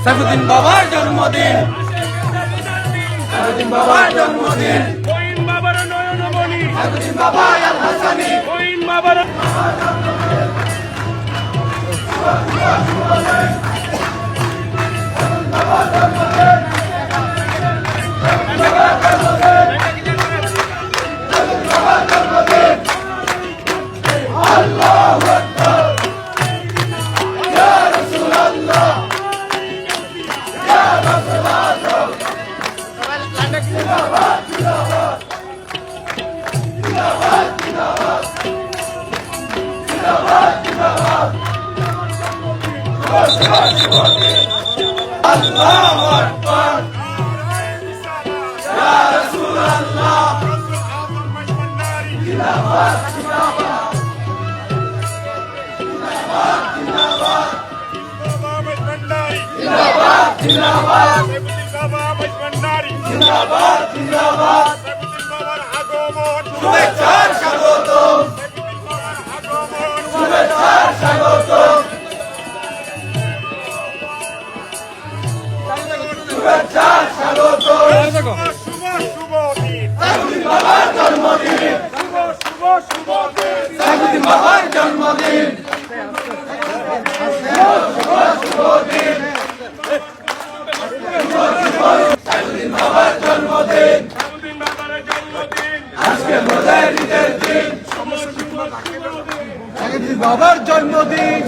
সাইফুদ্দিন বাবার জন্মদিন, সাইফুদ্দিন বাবার জন্মদিন, কইন বাবার নয়নমণি, সাইফুদ্দিন বাবার আল হাসানি, কইন বাবার আল্লাহু আকবার, ইয়া রাসূলুল্লাহ, জিন্দাবাদ জিন্দাবাদ, জিন্দাবাদ জিন্দাবাদ, জিন্দাবাদ জিন্দাবাদ, জিন্দাবাদ শুভেচ্ছার স্বাগতম, শুভেচ্ছার স্বাগতম, শুভেচ্ছার স্বাগতম। সাইফুদ্দিন বাবার জন্মদিন, সাইফুদ্দিন বাবার জন্মদিন, সাইফুদ্দিন বাবার জন্মদিন, আজকে রোজার ঈদের দিন, সাইফুদ্দিন বাবার জন্মদিন।